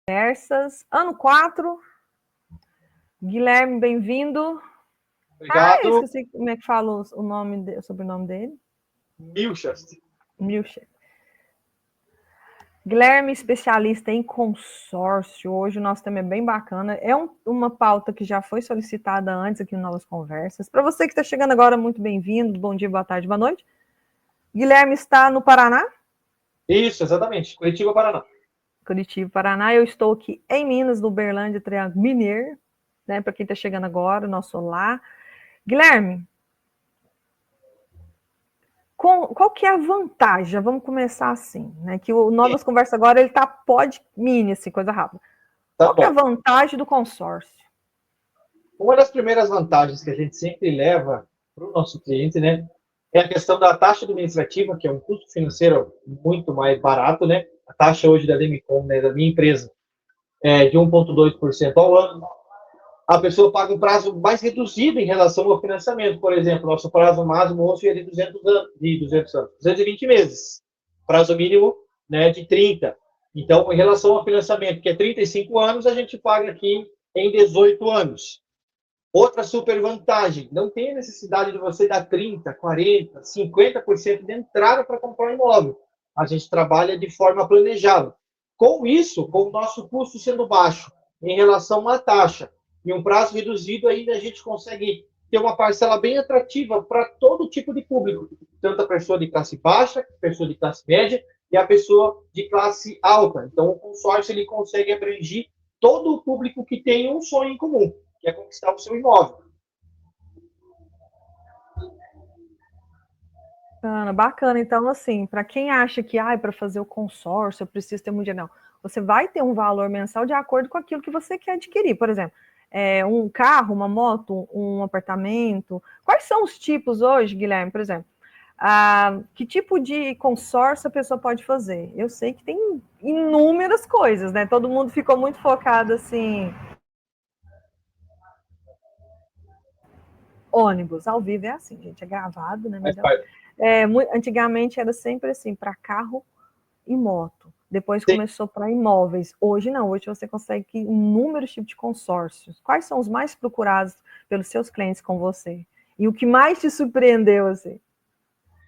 Conversas, ano 4. Guilherme, bem-vindo. Obrigado. Eu esqueci como é que fala o sobrenome dele. Milcher. Guilherme, especialista em consórcio. Hoje o nosso tema é bem bacana. É uma pauta que já foi solicitada antes aqui no Novas Conversas. Para você que está chegando agora, muito bem-vindo. Bom dia, boa tarde, boa noite. Guilherme está no Paraná? Isso, exatamente. Curitiba, Paraná. Curitiba, Paraná. Eu estou aqui em Minas, no Uberlândia, Triângulo Mineiro. Né, para quem está chegando agora, nosso olá. Guilherme, qual que é a vantagem? Já vamos começar assim, né? Que o Novas Conversas agora ele tá mini, assim, coisa rápida. Qual que é a vantagem do consórcio? Uma das primeiras vantagens que a gente sempre leva para o nosso cliente, né, é a questão da taxa administrativa, que é um custo financeiro muito mais barato, né? A taxa hoje da Demicon, né, da minha empresa, é de 1,2% ao ano. A pessoa paga um prazo mais reduzido em relação ao financiamento. Por exemplo, nosso prazo máximo hoje é de 220 meses. Prazo mínimo, né, de 30. Então, em relação ao financiamento, que é 35 anos, a gente paga aqui em 18 anos. Outra super vantagem, não tem a necessidade de você dar 30, 40, 50% de entrada para comprar um imóvel. A gente trabalha de forma planejada. Com isso, com o nosso custo sendo baixo em relação à taxa e um prazo reduzido, ainda a gente consegue ter uma parcela bem atrativa para todo tipo de público, tanto a pessoa de classe baixa, a pessoa de classe média e a pessoa de classe alta. Então, o consórcio ele consegue abranger todo o público que tem um sonho em comum, que é conquistar o seu imóvel. Bacana. Então, assim, para quem acha que para fazer o consórcio eu preciso ter muito dinheiro, não. Você vai ter um valor mensal de acordo com aquilo que você quer adquirir. Por exemplo, um carro, uma moto, um apartamento. Quais são os tipos hoje, Guilherme, por exemplo? Que tipo de consórcio a pessoa pode fazer? Eu sei que tem inúmeras coisas, né? Todo mundo ficou muito focado, assim... Ônibus, ao vivo é assim, gente, é gravado, né? Mas antigamente era sempre assim, para carro e moto. Depois começou para imóveis. Hoje não, hoje você consegue inúmeros tipos de consórcios. Quais são os mais procurados pelos seus clientes com você? E o que mais te surpreendeu, assim?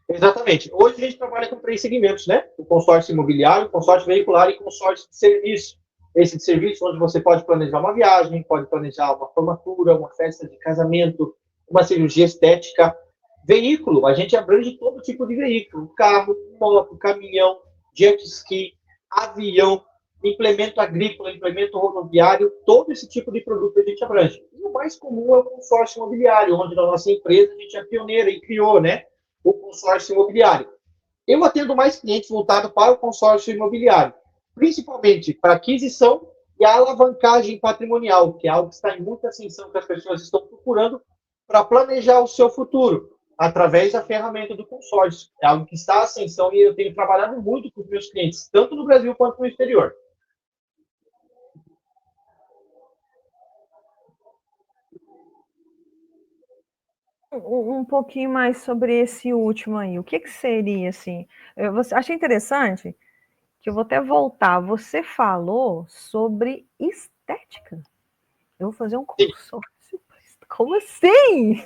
Exatamente. Hoje a gente trabalha com 3 segmentos, né? O consórcio imobiliário, o consórcio veicular e o consórcio de serviço. Esse de serviço, onde você pode planejar uma viagem, pode planejar uma formatura, uma festa de casamento, uma cirurgia estética. Veículo, a gente abrange todo tipo de veículo: carro, moto, caminhão, jet ski, avião, implemento agrícola, implemento rodoviário, todo esse tipo de produto a gente abrange. E o mais comum é o consórcio imobiliário, onde na nossa empresa a gente é pioneira e criou, né, o consórcio imobiliário. Eu atendo mais clientes voltados para o consórcio imobiliário, principalmente para aquisição e a alavancagem patrimonial, que é algo que está em muita ascensão, que as pessoas estão procurando para planejar o seu futuro, através da ferramenta do consórcio. É algo que está em ascensão e eu tenho trabalhado muito com os meus clientes, tanto no Brasil quanto no exterior. Um pouquinho mais sobre esse último aí. O que seria, assim? Eu achei interessante, que eu vou até voltar. Você falou sobre estética. Eu vou fazer um consórcio. Como assim?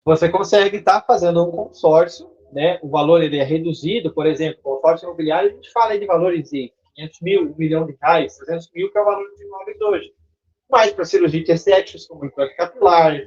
Você consegue estar fazendo um consórcio, né? O valor ele é reduzido, por exemplo, o consórcio imobiliário, a gente fala de valores de 500 mil, 1 milhão de reais, 300 mil, que é o valor dos imóveis hoje. Mas para cirurgia estética, como implante capilar,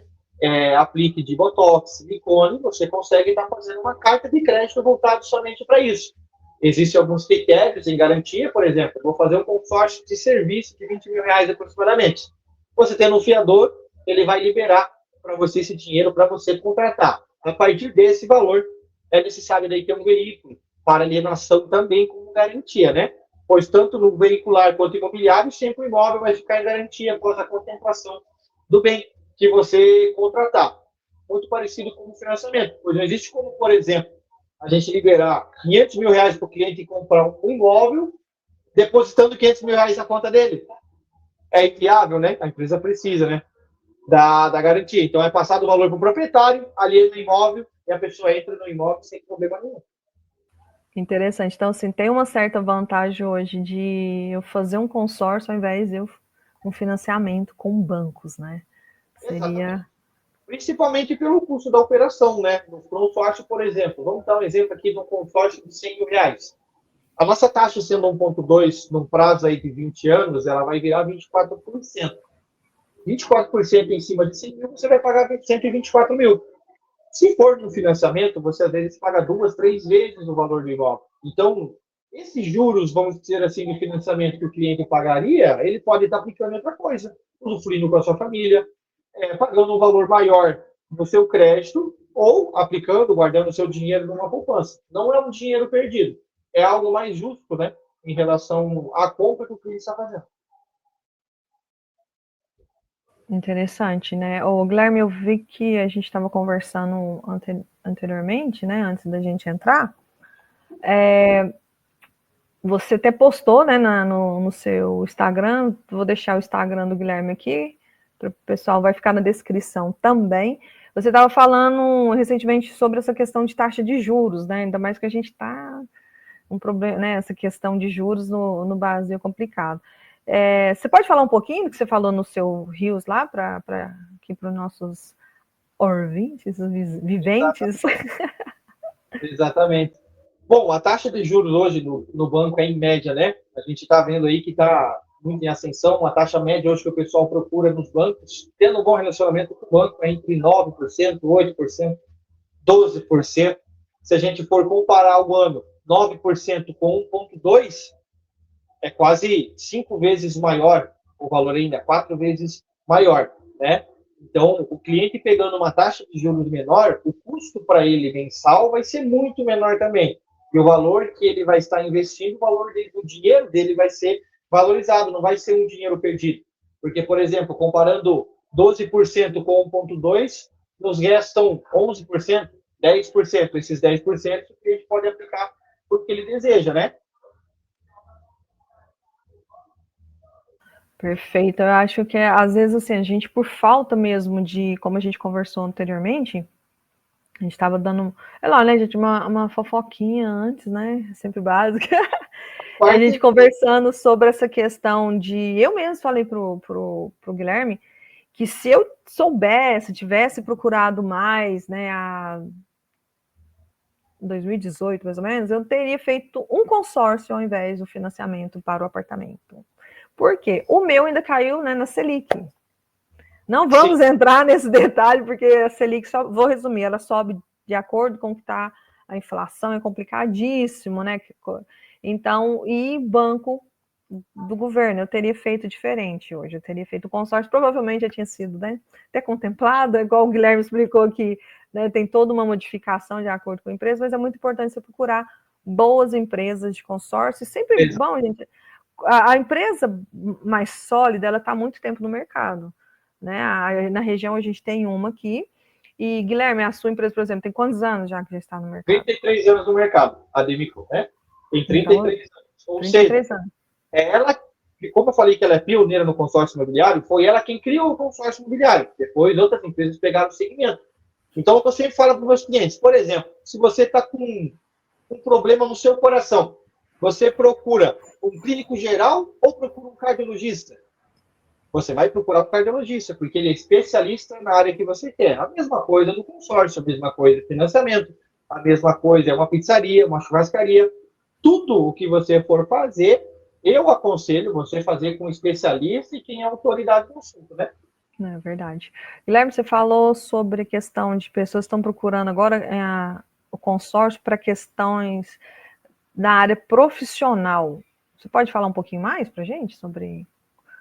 aplique de botox, silicone, você consegue estar fazendo uma carta de crédito voltada somente para isso. Existem alguns critérios em garantia, por exemplo, vou fazer um consórcio de serviço de 20 mil reais aproximadamente. Você tendo um fiador, ele vai liberar para você esse dinheiro para você contratar. A partir desse valor, é necessário daí ter um veículo para alienação também como garantia, né? Pois tanto no veicular quanto imobiliário, sempre o imóvel vai ficar em garantia após a contemplação do bem que você contratar. Muito parecido com o financiamento, pois não existe como, por exemplo, a gente liberar 500 mil reais para o cliente comprar um imóvel, depositando 500 mil reais na conta dele. É inviável, né? A empresa precisa, né? Da garantia. Então, é passado o valor para o proprietário, aliena o imóvel, e a pessoa entra no imóvel sem problema nenhum. Interessante. Então, assim, tem uma certa vantagem hoje de eu fazer um consórcio ao invés de eu um financiamento com bancos, né? Exatamente. Seria Principalmente pelo custo da operação, né? No consórcio, por exemplo, vamos dar um exemplo aqui de um consórcio de R$ 100.000. A nossa taxa sendo 1,2 num prazo aí de 20 anos, ela vai virar 24%. 24% em cima de 100 mil, você vai pagar 124 mil. Se for no financiamento, você às vezes paga 2, 3 vezes o valor do imóvel. Então, esses juros, vamos dizer assim, de financiamento que o cliente pagaria, ele pode estar aplicando outra coisa, usufruindo com a sua família, pagando um valor maior no seu crédito ou aplicando, guardando o seu dinheiro numa poupança. Não é um dinheiro perdido, é algo mais justo, né, em relação à compra que o cliente está fazendo. interessante, né? Ô, Guilherme, eu vi que a gente estava conversando anteriormente, né, antes da gente entrar. Você até postou, né, no seu Instagram, vou deixar o Instagram do Guilherme aqui, o pessoal vai ficar na descrição também. Você estava falando recentemente sobre essa questão de taxa de juros, né? Ainda mais que a gente está um problema, né? Essa questão de juros no Brasil é complicado. Você pode falar um pouquinho do que você falou no seu Rios lá, para aqui para os nossos ouvintes, viventes? Exatamente. Bom, a taxa de juros hoje no banco é em média, né? A gente está vendo aí que está muito em ascensão. A taxa média hoje que o pessoal procura nos bancos, tendo um bom relacionamento com o banco, é entre 9%, 8%, 12%. Se a gente for comparar o ano 9% com 1,2%, é quase 5 vezes maior o valor ainda, 4 vezes maior, né? Então, o cliente pegando uma taxa de juros menor, o custo para ele mensal vai ser muito menor também. E o valor que ele vai estar investindo, o valor do dinheiro dele vai ser valorizado, não vai ser um dinheiro perdido. Porque, por exemplo, comparando 12% com 1,2%, nos restam 11%, 10%. Esses 10% o cliente pode aplicar porque ele deseja, né? Perfeito. Eu acho que às vezes assim, a gente, por falta mesmo de, como a gente conversou anteriormente, a gente estava dando, é lá, né, gente, uma fofoquinha antes, né? Sempre básica. E a gente conversando sobre essa questão de. Eu mesmo falei pro Guilherme que se eu soubesse, tivesse procurado mais, né, a 2018, mais ou menos, eu teria feito um consórcio ao invés do financiamento para o apartamento. Por quê? O meu ainda caiu, né, na Selic. Não vamos entrar nesse detalhe, porque a Selic, só vou resumir, ela sobe de acordo com o que está a inflação, é complicadíssimo, né? Então, e banco do governo, eu teria feito diferente hoje, eu teria feito o consórcio, provavelmente já tinha sido, né, até contemplado, igual o Guilherme explicou aqui, né, tem toda uma modificação de acordo com a empresa, mas é muito importante você procurar boas empresas de consórcio, sempre bom, gente, a empresa mais sólida, ela está há muito tempo no mercado, né, na região a gente tem uma aqui, e Guilherme, a sua empresa, por exemplo, tem quantos anos já que já está no mercado? 33 anos no mercado, a Demico, né? Tem 33 então, anos. Ou 33 seja, anos. é ela, como eu falei que ela é pioneira no consórcio imobiliário, foi ela quem criou o consórcio imobiliário. Depois outras empresas pegaram o segmento. Então, eu sempre falo para os meus clientes, por exemplo, se você está com um problema no seu coração, você procura um clínico geral ou procura um cardiologista? Você vai procurar um cardiologista, porque ele é especialista na área que você quer. A mesma coisa no consórcio, a mesma coisa no financiamento, a mesma coisa é uma pizzaria, uma churrascaria. Tudo o que você for fazer, eu aconselho você fazer com um especialista e quem é autoridade no assunto, né? É verdade. Guilherme, você falou sobre a questão de pessoas que estão procurando agora o consórcio para questões da área profissional. Você pode falar um pouquinho mais para a gente sobre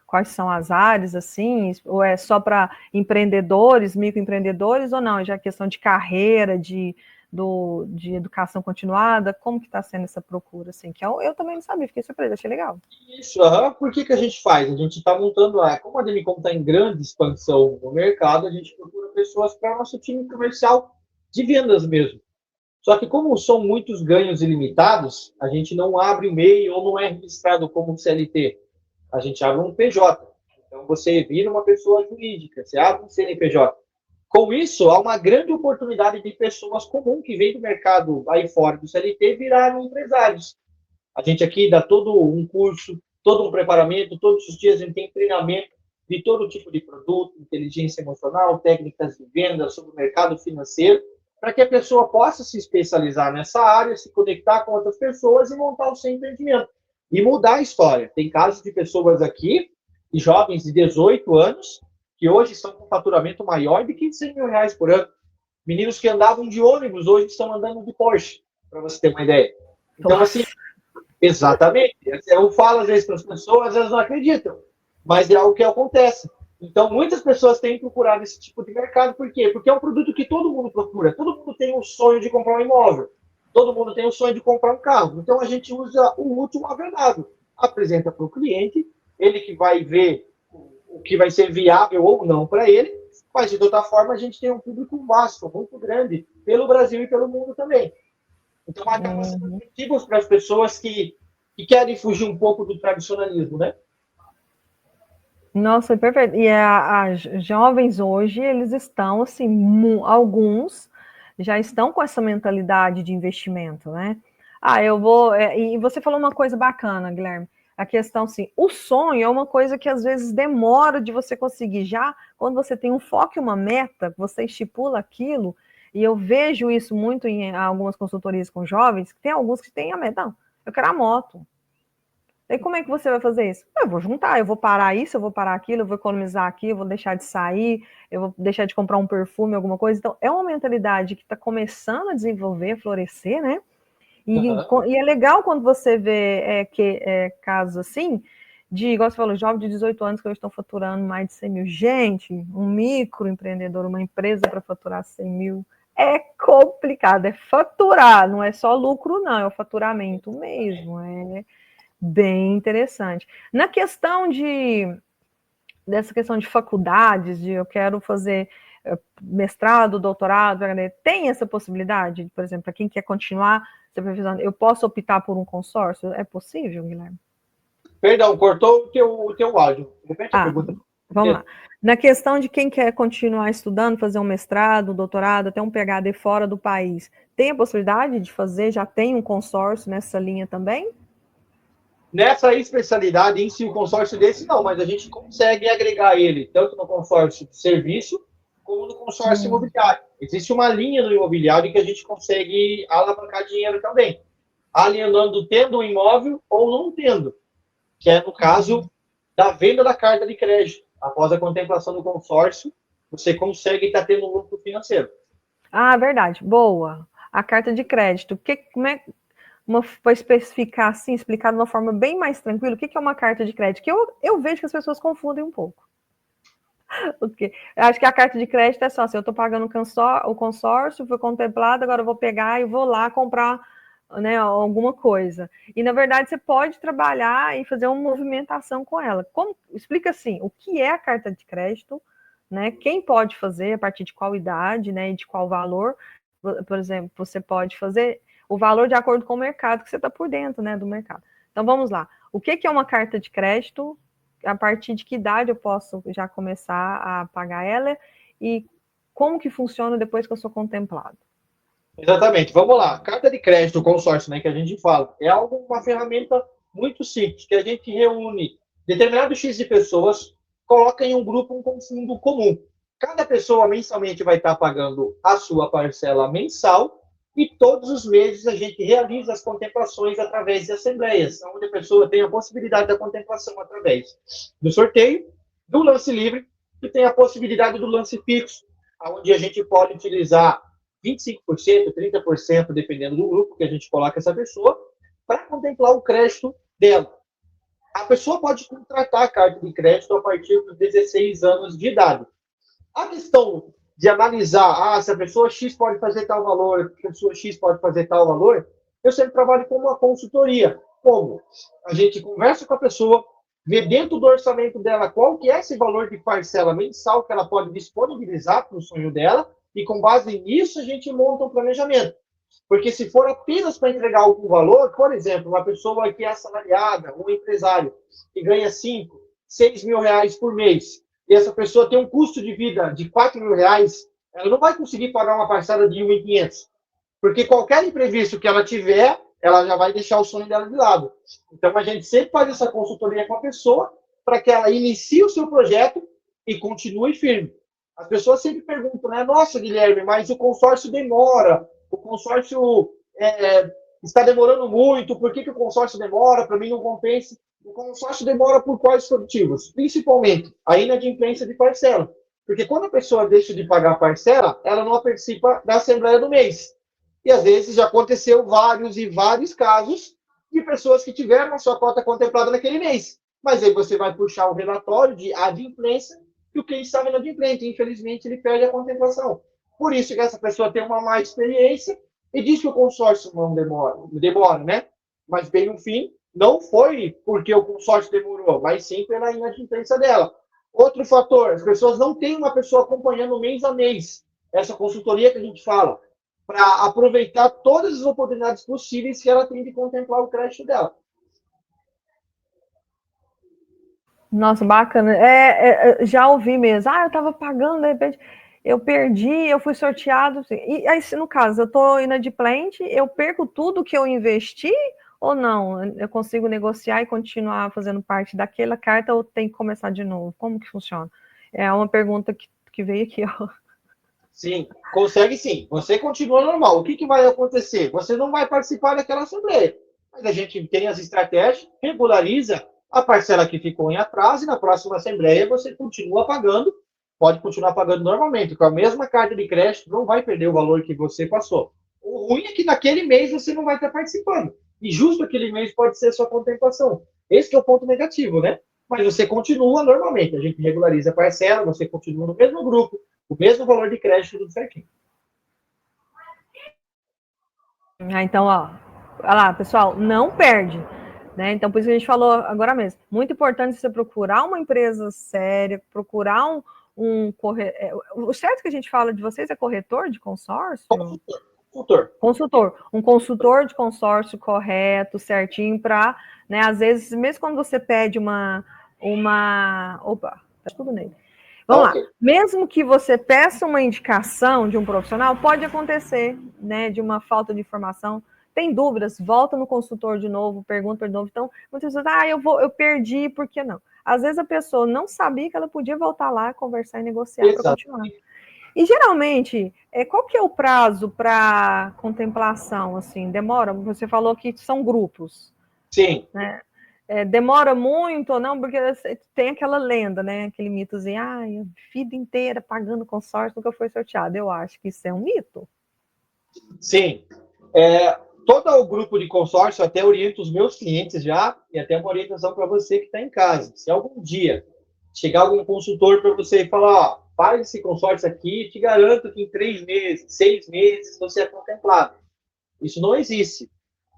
quais são as áreas, assim, ou é só para empreendedores, microempreendedores, ou não? Já é questão de carreira, de educação continuada, como que está sendo essa procura, assim, que eu também não sabia, fiquei surpresa, achei legal. Isso, por que a gente faz? A gente está montando, como a Demicon está em grande expansão no mercado, a gente procura pessoas para o nosso time comercial de vendas mesmo. Só que como são muitos ganhos ilimitados, a gente não abre o MEI ou não é registrado como CLT. A gente abre um PJ. Então, você vira uma pessoa jurídica, você abre um CNPJ. Com isso, há uma grande oportunidade de pessoas comuns que vêm do mercado aí fora do CLT virarem empresários. A gente aqui dá todo um curso, todo um preparamento, todos os dias a gente tem treinamento de todo tipo de produto, inteligência emocional, técnicas de venda, sobre o mercado financeiro, para que a pessoa possa se especializar nessa área, se conectar com outras pessoas e montar o seu empreendimento. E mudar a história. Tem casos de pessoas aqui, de jovens de 18 anos, que hoje estão com faturamento maior de R$ 100 mil por ano. Meninos que andavam de ônibus, hoje estão andando de Porsche, para você ter uma ideia. Então, assim, exatamente. Eu falo às vezes para as pessoas, elas não acreditam, mas é algo que acontece. Então, muitas pessoas têm procurado esse tipo de mercado. Por quê? Porque é um produto que todo mundo procura. Todo mundo tem o sonho de comprar um imóvel. Todo mundo tem o sonho de comprar um carro. Então, a gente usa o útil agradável. Apresenta para o cliente, ele que vai ver o que vai ser viável ou não para ele, mas, de toda forma, a gente tem um público vasto, muito grande, pelo Brasil e pelo mundo também. Então, acaba sendo motivos para as pessoas que querem fugir um pouco do tradicionalismo, né? Nossa, perfeito. E as jovens hoje, eles estão, assim, alguns já estão com essa mentalidade de investimento, né? Eu vou... e você falou uma coisa bacana, Guilherme. A questão, assim, o sonho é uma coisa que às vezes demora de você conseguir. Já quando você tem um foco e uma meta, você estipula aquilo, e eu vejo isso muito em algumas consultorias com jovens, que tem alguns que têm a meta, não, eu quero a moto. E como é que você vai fazer isso? Eu vou juntar, eu vou parar isso, eu vou parar aquilo, eu vou economizar aqui, eu vou deixar de sair, eu vou deixar de comprar um perfume, alguma coisa. Então, é uma mentalidade que está começando a desenvolver, a florescer, né? E é legal quando você vê casos assim, igual você falou, jovens de 18 anos que hoje estão faturando mais de 100 mil. Gente, um microempreendedor, uma empresa para faturar 100 mil, é complicado, é faturar, não é só lucro, não, é o faturamento mesmo, é bem interessante. Na questão dessa questão de faculdades, de eu quero fazer mestrado, doutorado, tem essa possibilidade, por exemplo, para quem quer continuar se aperfeiçoando, eu posso optar por um consórcio? É possível, Guilherme? Perdão, cortou o teu áudio. Repete a pergunta. Vamos lá. Na questão de quem quer continuar estudando, fazer um mestrado, doutorado, até um PhD fora do país, tem a possibilidade de fazer? Já tem um consórcio nessa linha também? Nessa especialidade em si, o consórcio desse não, mas a gente consegue agregar ele tanto no consórcio de serviço como no consórcio imobiliário. Existe uma linha no imobiliário que a gente consegue alavancar dinheiro também, alienando tendo um imóvel ou não tendo, que é no caso da venda da carta de crédito. Após a contemplação do consórcio, você consegue estar tendo um lucro financeiro. Verdade. Boa. A carta de crédito. Como é para especificar assim, explicar de uma forma bem mais tranquila, o que é uma carta de crédito? Que eu vejo que as pessoas confundem um pouco. Porque eu acho que a carta de crédito é só assim, eu estou pagando o consórcio, foi contemplado, agora eu vou pegar e vou lá comprar, né, alguma coisa. E, na verdade, você pode trabalhar e fazer uma movimentação com ela. Explica assim, o que é a carta de crédito, né? Quem pode fazer, a partir de qual idade, né, e de qual valor. Por exemplo, você pode fazer o valor de acordo com o mercado, que você está por dentro, né, do mercado. Então, vamos lá. O que é uma carta de crédito? A partir de que idade eu posso já começar a pagar ela? E como que funciona depois que eu sou contemplado? Exatamente. Vamos lá. Carta de crédito, consórcio, né, que a gente fala, é uma ferramenta muito simples, que a gente reúne determinado X de pessoas, coloca em um grupo um fundo comum. Cada pessoa mensalmente vai estar pagando a sua parcela mensal e todos os meses a gente realiza as contemplações através de assembleias, onde a pessoa tem a possibilidade da contemplação através do sorteio, do lance livre e tem a possibilidade do lance fixo, onde a gente pode utilizar 25%, 30%, dependendo do grupo que a gente coloca essa pessoa, para contemplar o crédito dela. A pessoa pode contratar a carta de crédito a partir dos 16 anos de idade. A questão de analisar, se a pessoa X pode fazer tal valor, a pessoa X pode fazer tal valor, eu sempre trabalho com uma consultoria. Como? A gente conversa com a pessoa, vê dentro do orçamento dela qual que é esse valor de parcela mensal que ela pode disponibilizar para o sonho dela, e com base nisso a gente monta um planejamento. Porque se for apenas para entregar algum valor, por exemplo, uma pessoa que é assalariada, um empresário, que ganha 5, 6 mil reais por mês, e essa pessoa tem um custo de vida de 4 mil reais, ela não vai conseguir pagar uma parcela de 1.500, porque qualquer imprevisto que ela tiver, ela já vai deixar o sonho dela de lado. Então, a gente sempre faz essa consultoria com a pessoa para que ela inicie o seu projeto e continue firme. As pessoas sempre perguntam, né? Nossa, Guilherme, mas o consórcio demora, o consórcio está demorando muito, por que o consórcio demora? Para mim não compensa. O consórcio demora por quais motivos? Principalmente a inadimplência de parcela. Porque quando a pessoa deixa de pagar a parcela, ela não participa da Assembleia do mês. E às vezes já aconteceu vários e vários casos de pessoas que tiveram a sua cota contemplada naquele mês. Mas aí você vai puxar o relatório de adimplência e o cliente estava inadimplente. Infelizmente, ele perde a contemplação. Por isso que essa pessoa tem uma má experiência e diz que o consórcio não demora, né? Mas bem no fim, não foi porque o consórcio demorou, mas sim pela inadimplência dela. Outro fator, as pessoas não têm uma pessoa acompanhando mês a mês essa consultoria que a gente fala, para aproveitar todas as oportunidades possíveis que ela tem de contemplar o crédito dela. Nossa, bacana. Já ouvi mesmo. Eu estava pagando, de repente eu perdi, eu fui sorteado. E aí, no caso, eu estou inadimplente, eu perco tudo que eu investi ou não? Eu consigo negociar e continuar fazendo parte daquela carta ou tem que começar de novo? Como que funciona? É uma pergunta que veio aqui, ó. Sim, consegue sim. Você continua normal. O que vai acontecer? Você não vai participar daquela assembleia. Mas a gente tem as estratégias, regulariza a parcela que ficou em atraso e na próxima assembleia você continua pagando, pode continuar pagando normalmente, com a mesma carta de crédito, não vai perder o valor que você passou. O ruim é que naquele mês você não vai estar participando. E justo aquele mês pode ser sua contemplação. Esse que é o ponto negativo, né? Mas você continua normalmente. A gente regulariza a parcela, você continua no mesmo grupo, o mesmo valor de crédito, tudo certinho. Então, ó, olha lá, pessoal, não perde. Né? Então, por isso que a gente falou agora mesmo. Muito importante você procurar uma empresa séria, procurar um corretor. O certo que a gente fala de vocês é corretor de consórcio? Consultor. Um consultor de consórcio correto, certinho, para, né, às vezes, mesmo quando você pede Opa, tá tudo nele. Vamos lá. Mesmo que você peça uma indicação de um profissional, pode acontecer, né, de uma falta de informação. Tem dúvidas, volta no consultor de novo, pergunta de novo. Então, muitas vezes, eu perdi, por que não? Às vezes a pessoa não sabia que ela podia voltar lá, conversar e negociar para continuar. E geralmente, qual que é o prazo para contemplação? Assim, demora? Você falou que são grupos. Sim. Né? Demora muito ou não? Porque tem aquela lenda, né? Aquele mitozinho, a vida inteira pagando consórcio, nunca foi sorteado. Eu acho que isso é um mito. Sim. Todo o grupo de consórcio, até oriento os meus clientes já, e até uma orientação para você que está em casa. Se algum dia chegar algum consultor para você e falar, faz esse consórcio aqui, te garanto que em 3 meses, 6 meses, você é contemplado. Isso não existe,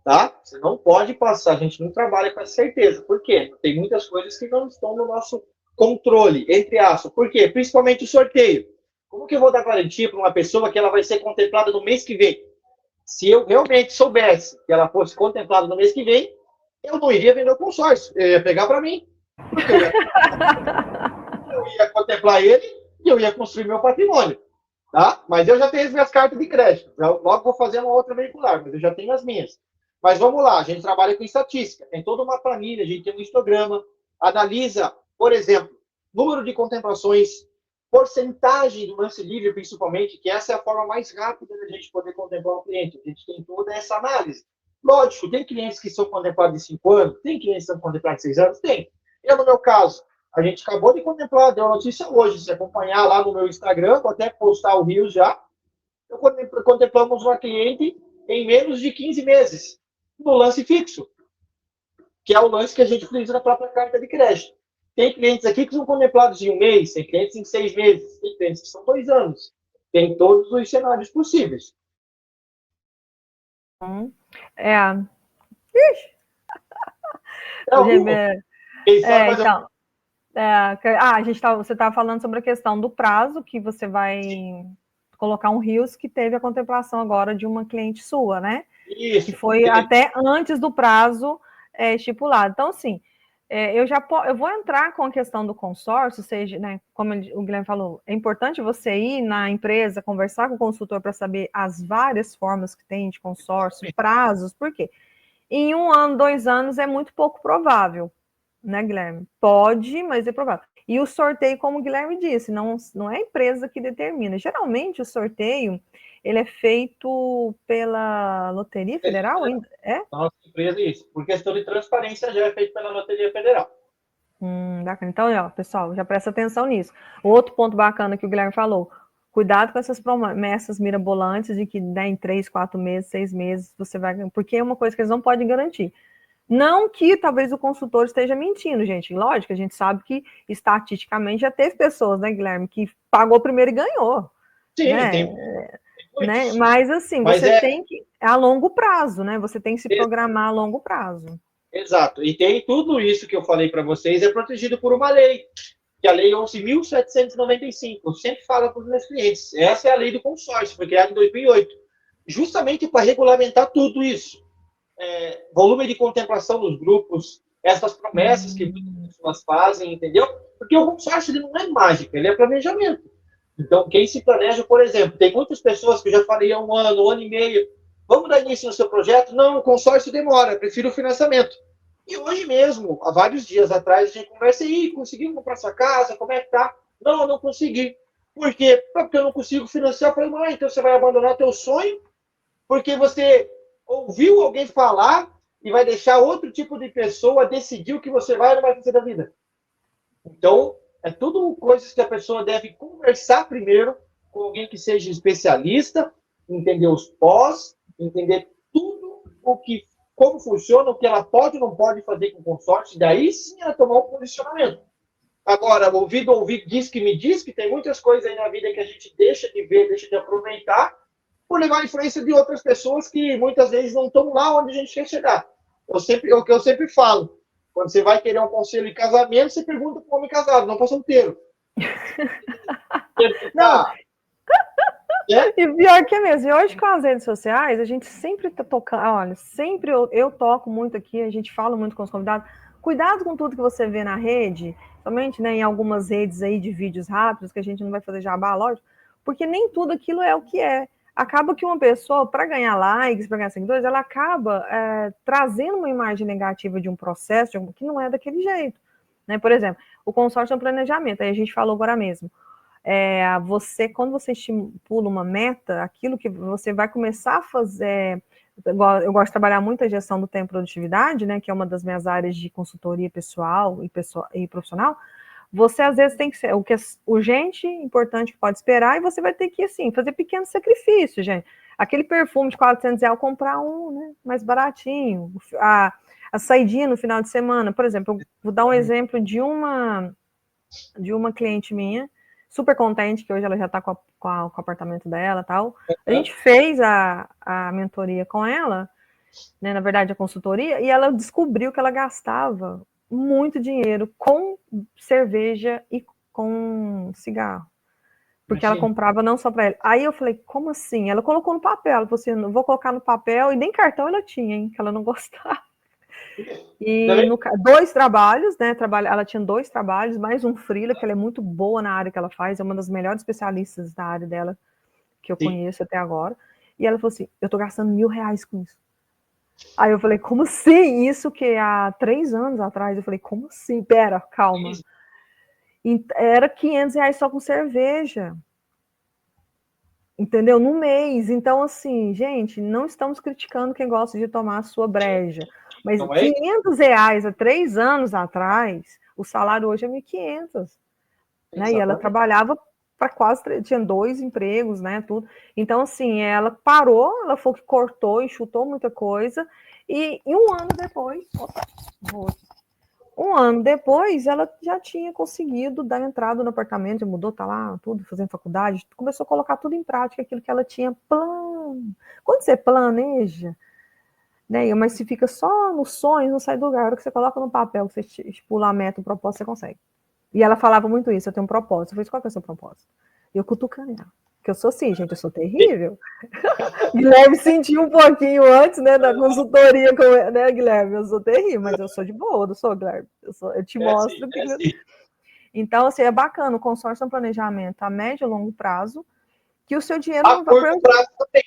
tá? Você não pode passar, a gente não trabalha com essa certeza. Por quê? Tem muitas coisas que não estão no nosso controle, entre aspas. Por quê? Principalmente o sorteio. Como que eu vou dar garantia para uma pessoa que ela vai ser contemplada no mês que vem? Se eu realmente soubesse que ela fosse contemplada no mês que vem, eu não iria vender o consórcio. Eu ia pegar para mim. Porque eu ia contemplar ele e eu ia construir meu patrimônio. Tá? Mas eu já tenho as minhas cartas de crédito. Eu logo vou fazer uma outra veicular, mas eu já tenho as minhas. Mas vamos lá, a gente trabalha com estatística. Tem toda uma planilha, a gente tem um histograma, analisa, por exemplo, número de contemplações, porcentagem do lance livre, principalmente, que essa é a forma mais rápida da gente poder contemplar um cliente. A gente tem toda essa análise. Lógico, tem clientes que são contemplados de 5 anos, tem clientes que são contemplados de 6 anos, tem. Eu, no meu caso, a gente acabou de contemplar, deu notícia hoje, se acompanhar lá no meu Instagram, vou até postar o Rio já, contemplamos uma cliente em menos de 15 meses, no lance fixo, que é o lance que a gente utiliza na própria carta de crédito. Tem clientes aqui que são contemplados em 1 mês, tem clientes em 6 meses, tem clientes que são 2 anos. Tem todos os cenários possíveis. Ixi. Você estava falando sobre a questão do prazo, que você vai colocar um RIOS que teve a contemplação agora de uma cliente sua, né? Isso. Que foi até antes do prazo estipulado. Então, assim, eu vou entrar com a questão do consórcio, seja, né, como o Guilherme falou, é importante você ir na empresa, conversar com o consultor para saber as várias formas que tem de consórcio, prazos, por quê? Em 1 ano, 2 anos é muito pouco provável, né, Guilherme? Pode, mas é provável. E o sorteio, como o Guilherme disse, não é a empresa que determina. Geralmente o sorteio ele é feito pela Loteria Federal, ainda é? Nossa empresa, isso. Por questão de transparência, já é feito pela Loteria Federal. Bacana. Então, ó, pessoal, já presta atenção nisso. Outro ponto bacana que o Guilherme falou, cuidado com essas promessas mirabolantes de que em 3, 4 meses, 6 meses, você vai... Porque é uma coisa que eles não podem garantir. Não que talvez o consultor esteja mentindo, gente. Lógico, a gente sabe que estatisticamente já teve pessoas, né, Guilherme, que pagou primeiro e ganhou. Sim, Né? tem Né? muitos. Mas assim, Mas você tem que. É a longo prazo, né? Você tem que se programar a longo prazo. exato. E tem tudo isso que eu falei para vocês é protegido por uma lei, que é a Lei 11.795. Eu sempre falo para os meus clientes. Essa é a lei do consórcio, foi criada em 2008, justamente para regulamentar tudo isso. Volume de contemplação nos grupos, essas promessas que muitas pessoas fazem, entendeu? Porque o consórcio ele não é mágica, ele é planejamento. Então, quem se planeja, por exemplo, tem muitas pessoas que eu já falei há 1 ano e meio, vamos dar início no seu projeto? Não, o consórcio demora, eu prefiro o financiamento. E hoje mesmo, há vários dias atrás, a gente conversa aí, conseguiu comprar sua casa, como é que tá? Não, eu não consegui. Por quê? Porque eu não consigo financiar. Eu falei, mãe, então você vai abandonar teu sonho? Porque você ouviu alguém falar e vai deixar outro tipo de pessoa decidir o que você vai ou não vai fazer da vida. Então, é tudo coisas que a pessoa deve conversar primeiro com alguém que seja especialista, entender os pós, entender tudo o que, como funciona, o que ela pode ou não pode fazer com o consórcio, daí sim ela tomar um posicionamento. Agora, ouvido, diz que tem muitas coisas aí na vida que a gente deixa de ver, deixa de aproveitar, por levar a influência de outras pessoas que muitas vezes não estão lá onde a gente quer chegar. O que eu sempre falo, quando você vai querer um conselho de casamento, você pergunta para o homem casado, não para o solteiro. Não, Né? e pior que é mesmo. E hoje com as redes sociais, a gente sempre tá tocando. Olha, sempre eu toco muito aqui, a gente fala muito com os convidados. Cuidado com tudo que você vê na rede, somente né, em algumas redes aí de vídeos rápidos, que a gente não vai fazer jabá, lógico, porque nem tudo aquilo é o que é. Acaba que uma pessoa, para ganhar likes, para ganhar seguidores, ela acaba trazendo uma imagem negativa de um processo que não é daquele jeito. Né? Por exemplo, o consórcio é um planejamento, aí a gente falou agora mesmo. Quando você estimula uma meta, aquilo que você vai começar a fazer, eu gosto de trabalhar muito a gestão do tempo e produtividade, né, que é uma das minhas áreas de consultoria pessoal e profissional, você às vezes tem que ser o que é urgente, importante, que pode esperar, e você vai ter que, assim, fazer pequenos sacrifícios, gente. Aquele perfume de R$ 400, comprar um, né, mais baratinho, a saidinha no final de semana, por exemplo, eu vou dar um exemplo de uma cliente minha, super contente, que hoje ela já está com o apartamento dela e tal. A gente fez a mentoria com ela, né, na verdade a consultoria, e ela descobriu que ela gastava muito dinheiro com cerveja e com cigarro. Porque ela comprava não só para ela. Aí eu falei, como assim? Ela colocou no papel, ela falou assim, não vou colocar no papel, e nem cartão ela tinha, hein, que ela não gostava. E dois trabalhos, né? Ela tinha 2 trabalhos, mais um freela, que ela é muito boa na área que ela faz, é uma das melhores especialistas da área dela que eu conheço até agora. E ela falou assim: eu tô gastando R$ 1.000 com isso. Aí eu falei, como assim? Isso que há 3 anos atrás, eu falei, como assim? Pera, calma. E era R$ 500 só com cerveja. Entendeu? No mês. Então, assim, gente, não estamos criticando quem gosta de tomar a sua breja. Mas R$ 500 há 3 anos atrás, o salário hoje é 1.500. Né? E ela trabalhava para tinha 2 empregos, né? Tudo. Então, assim, ela parou, ela foi que cortou e chutou muita coisa. E 1 ano depois, ela já tinha conseguido dar entrada no apartamento, já mudou, tá lá, tudo, fazendo faculdade, começou a colocar tudo em prática, aquilo que ela tinha plano. Quando você planeja, né, mas se fica só no sonho, não sai do lugar. A hora que você coloca no papel, que você estipula a meta, o propósito, você consegue. E ela falava muito isso, eu tenho um propósito. Eu falei, qual que é o seu propósito? E eu cutucando ela. Que eu sou assim, gente, eu sou terrível. Guilherme sentiu um pouquinho antes, né, da consultoria, né, Guilherme? Eu sou terrível, mas eu sou de boa, não sou, Guilherme? Eu te mostro que... Assim. Então, assim, é bacana, o consórcio é um planejamento a médio e longo prazo, que o seu dinheiro A não vai... curto prazo também.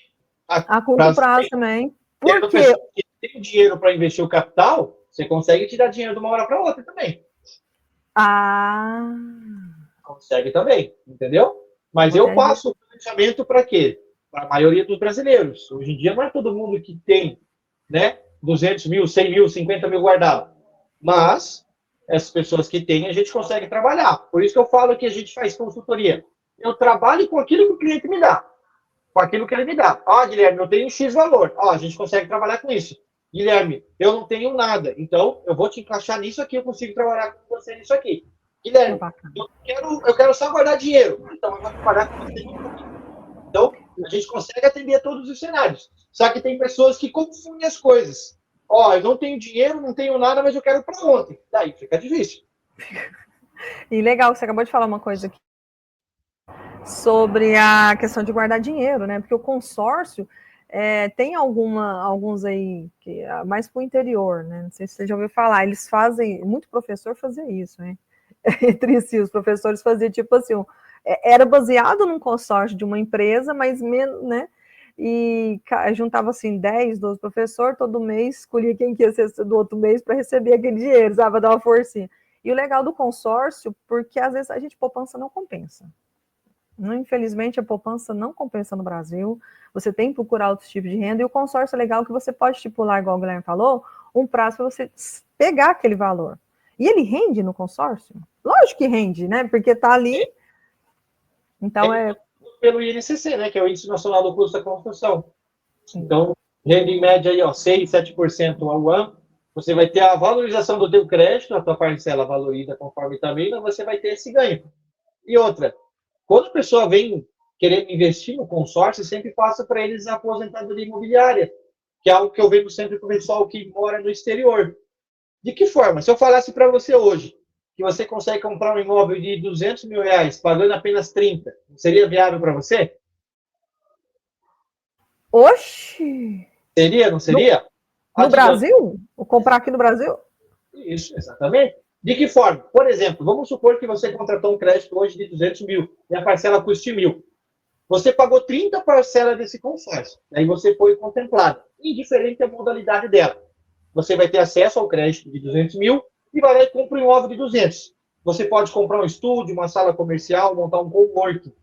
A curto prazo também. Por quê? Pessoa que tem dinheiro para investir o capital, você consegue tirar dinheiro de uma hora para outra também. Ah... Consegue também, entendeu? Mas eu passo o planejamento para quê? Para a maioria dos brasileiros. Hoje em dia não é todo mundo que tem, né, 200 mil, 100 mil, 50 mil guardado. Mas essas pessoas que têm, a gente consegue trabalhar. Por isso que eu falo que a gente faz consultoria. Eu trabalho com aquilo que o cliente me dá. Com aquilo que ele me dá. Ó, Guilherme, eu tenho X valor. Ó, a gente consegue trabalhar com isso. Guilherme, eu não tenho nada. Então, eu vou te encaixar nisso aqui, eu consigo trabalhar com você nisso aqui. Guilherme, eu quero só guardar dinheiro. Então, eu vou trabalhar com você nisso aqui. Então, a gente consegue atender a todos os cenários. Só que tem pessoas que confundem as coisas. Ó, eu não tenho dinheiro, não tenho nada, mas eu quero para ontem. Daí fica difícil. E legal, você acabou de falar uma coisa aqui sobre a questão de guardar dinheiro, né? Porque o consórcio tem alguns aí que é mais para o interior, né? Não sei se você já ouviu falar, eles fazem, muito professor fazia isso, né? Entre si, os professores faziam tipo assim, era baseado num consórcio de uma empresa, mas menos, né? E juntava assim 10, 12 professores, todo mês escolhia quem que ia ser do outro mês para receber aquele dinheiro, sabe? Dar uma forcinha. E o legal do consórcio, porque às vezes a gente poupança não compensa. Infelizmente, a poupança não compensa no Brasil. Você tem que procurar outros tipos de renda. E o consórcio é legal que você pode estipular, igual o Guilherme falou, um prazo para você pegar aquele valor. E ele rende no consórcio? Lógico que rende, né? Porque está ali. Então, pelo INCC, né? Que é o Índice Nacional do Custo da Construção. Então, rende em média aí, ó, 6, 7% ao ano. Você vai ter a valorização do teu crédito, a tua parcela valoriza conforme também, mas você vai ter esse ganho. E outra, quando a pessoa vem querendo investir no consórcio, sempre passa para eles a aposentadoria imobiliária, que é algo que eu vejo sempre com o pessoal que mora no exterior. De que forma? Se eu falasse para você hoje que você consegue comprar um imóvel de 200 mil reais pagando apenas 30, seria viável para você? oxi! Seria, não seria? No Brasil? Vou comprar aqui no Brasil? Isso, exatamente. De que forma? Por exemplo, vamos supor que você contratou um crédito hoje de 200 mil e a parcela custe 1.000. Você pagou 30 parcelas desse consórcio. Aí você foi contemplado. Indiferente da modalidade dela. Você vai ter acesso ao crédito de 200 mil e vai lá e compra um imóvel de 200. Você pode comprar um estúdio, uma sala comercial, montar um coworking.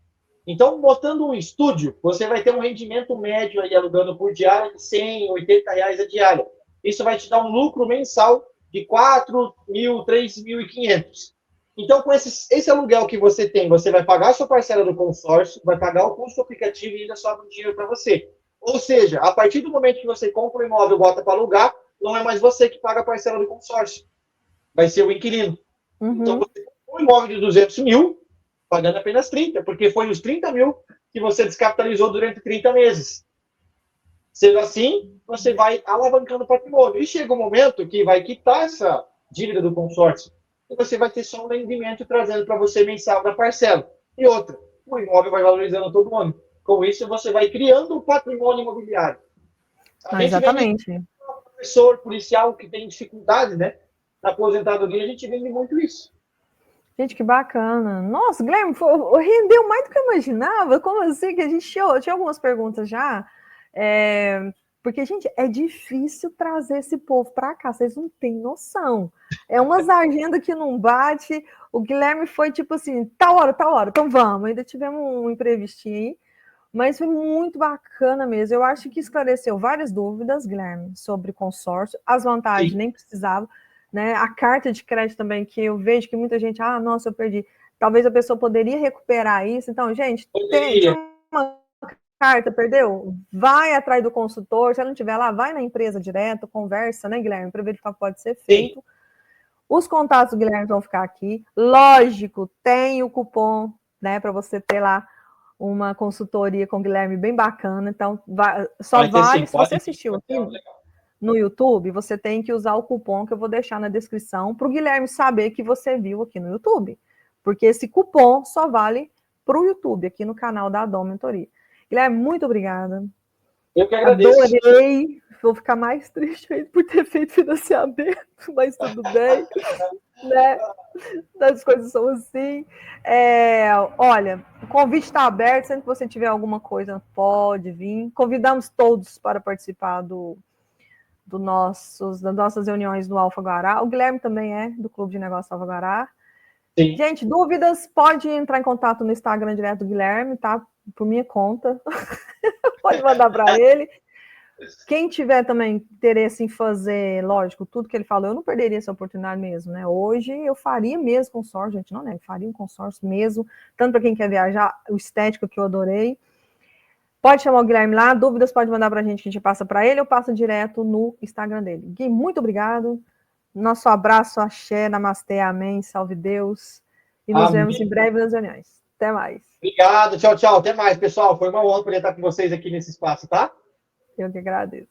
Então, botando um estúdio, você vai ter um rendimento médio aí alugando por diária de 100, 80 reais a diária. Isso vai te dar um lucro mensal de 4 mil, 3.500. Então, com esse aluguel que você tem, você vai pagar a sua parcela do consórcio, vai pagar o custo do aplicativo e ainda sobra um dinheiro para você. Ou seja, a partir do momento que você compra o imóvel e bota para alugar, não é mais você que paga a parcela do consórcio. Vai ser o inquilino. Então, você comprou um imóvel de 200 mil, pagando apenas 30, porque foi os 30 mil que você descapitalizou durante 30 meses. Sendo assim, você vai alavancando o patrimônio. E chega um momento que vai quitar essa dívida do consórcio e você vai ter só um rendimento trazendo para você mensal da parcela. E outra, o imóvel vai valorizando todo ano. Com isso, você vai criando um patrimônio imobiliário. Exatamente. Vende professor, policial que tem dificuldade, né? Na aposentadoria, a gente vende muito isso. Gente, que bacana. Nossa, Guilherme, rendeu mais do que eu imaginava. Como assim? Que a gente tinha algumas perguntas já. Porque, gente, é difícil trazer esse povo para cá, vocês não têm noção. É umas agendas que não bate. O Guilherme foi tipo assim, tal hora, então vamos. Ainda tivemos um imprevistinho aí, mas foi muito bacana mesmo. Eu acho que esclareceu várias dúvidas, Guilherme, sobre consórcio, as vantagens, nem precisava. Né? A carta de crédito também, que eu vejo que muita gente, nossa, eu perdi. Talvez a pessoa poderia recuperar isso. Então, gente, tem uma carta, perdeu? Vai atrás do consultor. Se ela não estiver lá, vai na empresa direto, conversa, né, Guilherme, para verificar o que pode ser feito. Sim. Os contatos do Guilherme vão ficar aqui. Lógico, tem o cupom, né, para você ter lá uma consultoria com o Guilherme bem bacana. Então, só vale se você assistiu aqui no YouTube, você tem que usar o cupom que eu vou deixar na descrição para o Guilherme saber que você viu aqui no YouTube. Porque esse cupom só vale para o YouTube, aqui no canal da Dom Mentoria. Guilherme, muito obrigada. Eu que agradeço. Adorei. Vou ficar mais triste ainda por ter feito financiamento, mas tudo bem, né? As coisas são assim. Olha, o convite está aberto, sempre que você tiver alguma coisa, pode vir. Convidamos todos para participar das nossas reuniões no Alfa Guará. O Guilherme também é do Clube de Negócios Alfa Guará. Sim. Gente, dúvidas, pode entrar em contato no Instagram direto do Guilherme, tá? Por minha conta. Pode mandar para ele. Quem tiver também interesse em fazer, lógico, tudo que ele falou, eu não perderia essa oportunidade mesmo, né? Hoje eu faria mesmo consórcio, gente, não, né? Eu faria um consórcio mesmo, tanto para quem quer viajar, o estético que eu adorei. Pode chamar o Guilherme lá, dúvidas pode mandar para a gente, que a gente passa para ele, ou passa direto no Instagram dele. Gui, muito obrigado. Nosso abraço, axé, namastê, amém, salve Deus. E nos vemos em breve nas reuniões. Até mais. Obrigado, tchau, tchau. Até mais, pessoal. Foi uma honra poder estar com vocês aqui nesse espaço, tá? Eu que agradeço.